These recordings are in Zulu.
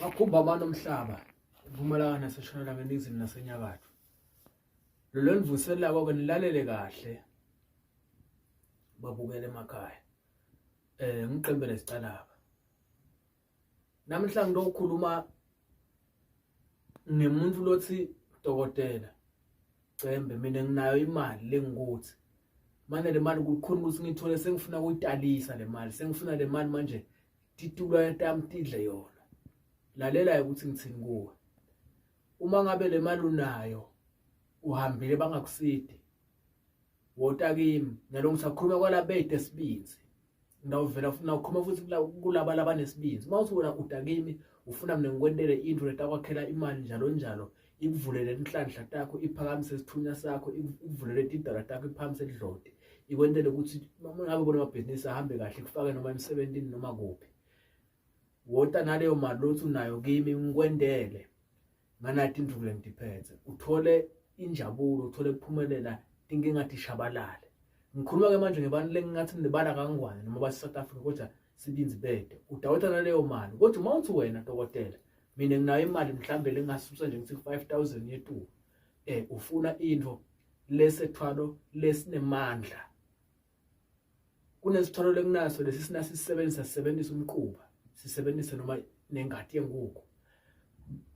Makhumba amano omhlaba uvumelana naseshonela ngeningizimu nasenyakatho. Lelo livuselela konke nilalele kahle babukele emakhaya. Ngiqembe Lescalaba. Namhlanje ngizokhuluma ngemuntu lothi dokotela Cembe mina nginayo imali lengikuthi. Manje le mali kukhona ukuthi ngithole sengifuna ukuyitalisa le mali. Sengifuna le mali manje titulwa yami tidle yona. Lalela ukuthi ngithini kuwe. Uma ngabe le mali unayo uhambile bangakusidi. Wota kimi nalo ngisakhuluma kwalabeyde sibinzi. Ndawuvela futhi nawukhuluma futhi kulaba labanesibinzi. Mawuthi wena utakimi ufuna mina ngikwendele into letakwakhela imali njalo njalo ikuvulele inhlanhla takho iphakamise isithunya sakho ikuvulele idara takho iphakamise idlodi ikwendele ukuthi ngabe bona amabhizinisi ahambe kahle kufake noma emsebenzini noma kuphi. Wota naleyo mali lothi unayo kimi ngikwendele nganathi indlu le ngidiphethe uthole injabulo uthole ukuphumelela inkinga tishabalale. Ngikhuluma ke manje ngebantu lengathi nibala kangwane noma base South Africa kodwa sibinzi bede udawetha naleyo mali kodwa uma uthi wena dokotela mina nginayo imali mhlambe lengasusa nje ngithi 5000 yetu ufuna into lesethwalo lesinemandla kunesithwalo lenginaso lesi sisebenzisa umquba sisebenzise noma nengadi yenkukhu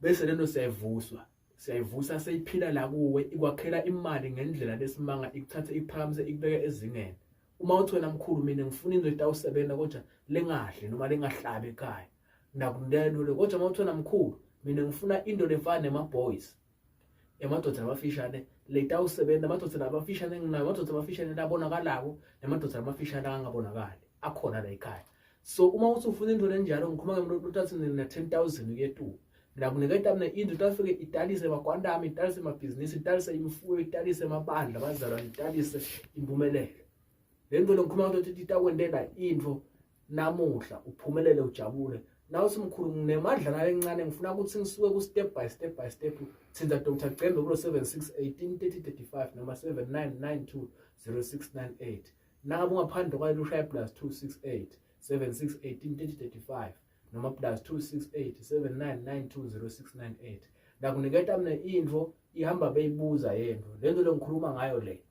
bese lento siyayivusa seyiphila la kuwe ikwakhela imali ngendlela lesimanga ikuthathe iphakamise ikubeke ezingeni. Uma uthi wena mkhulu mina ngifuna into etawusebenza kodwa lengahle noma lengahlabi ekhaya ndakundelo le kodwa uma uthi wena mkhulu mina ngifuna into lefana nemaboys emadoda abafishane letawusebenza amadoda abafishane nginayo amadoda abafishane labonakalako nemadoda abafishane angabonakali akhona la ekhaya. So uma uthi ufuna into lenjalo ngikhuluma ngemuntu uthi na 10000 yetu ndakuniketa mina into utafike italise makwandami italise amabhizinisi italise imfuyo italise amabandla bazalwa italise impumelelo. Lento ngikhuluma ukuthi itakwendela into namuhla uphumelele ujabule. Nawe simkhulu nginemadla nalencane ngifuna ukuthi ngisuke ku step by step thinta Dr Cembe ku 76183035 noma 79920698 nangabe ungaphandle kwalo ushaya +268 76183035 noma +268 79920698 ndakuniketa mina info ihamba beyibuza yento lento lengikhuluma ngayo le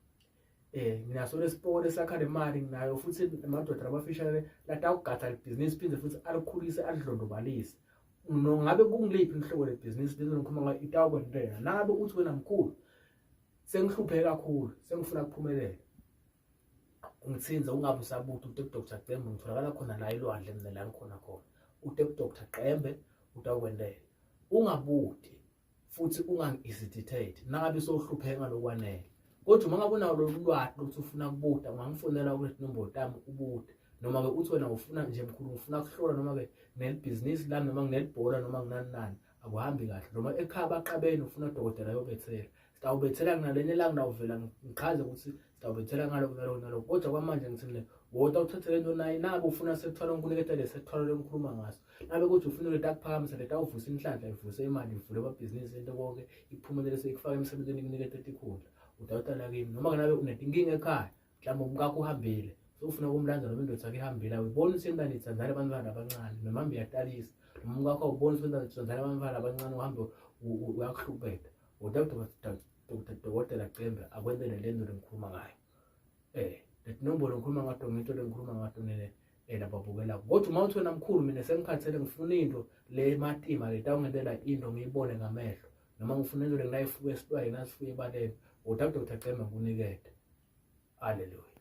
nginaso lesipole sakha le mali nginayo futhi amadoda abafishane latawugada ibhizinisi phinde futhi alikhulise alidlondobalise ngabe kungiliphi inhlobo lebhizinisi lento ngikhuluma ngayo itakwendela nabe uthi wena mkhulu sengihlupheke kakhulu sengifuna ukuphumelela ungithinza ungabe usabuthi uthi Dr Cembe ngitholakala khona la ilwandle mina la ngikhona khona uthi Dr Cembe utakwendela ungabuthi futhi ungangihesitate nangabe sohlupheka lokwanele. Kodwa uma ngabe unawo lolwazi ukuthi ufuna kubuta ungangifonela ku number yami ubude noma ke uthi wena ufuna nje mkhulu ufuna kuhlola noma ke nelibhizinisi lami noma nginelibhola noma nginani akuhambi kahle noma ekhaya baqabeni ufuna udokotela yobethela sitawubethela nginalenye la ngidawuvela ngichaze ukuthi sitawubethela ngaloko kodwa kwamanje ngithini wona uthathe lento nayi nabe ufuna sekuthwala unkuniketa lesethwala lengikhuluma ngaso nabe ukuthi ufuna letaphakamisa letawuvusa inhlanhla ivuse imali ivule amabhizinisi into konke ikuphumelele sekufaka emsebenzini ikuniketa etikhundla utawutala kimi noma ke nabe unetinkinga ekhaya mhlawumbe umkakho uhambile sofuna ukumlanda noma indoda yakhe ihambile uyibona ukuthi endani itsandzana abantwana abancane noma mbe yatalisa noma umkakho ubona ukuthi endani itsandzana abantwana abancane uhambe uyakuhluphetha Dr Cembe akwendele lento lengikhuluma ngayo letinombolo ngikhuluma ngato ngito lengikhuluma ngato lababukela kodwa uma uthi wena mkhulu mina sengikhathele ngifuna into le matima letawungendela into ngiyibone ngamehlo noma ngifuna into lengilayifuye esitwaye nasifuye ebaleni Dr Cembe ngunikete. Hallelujah.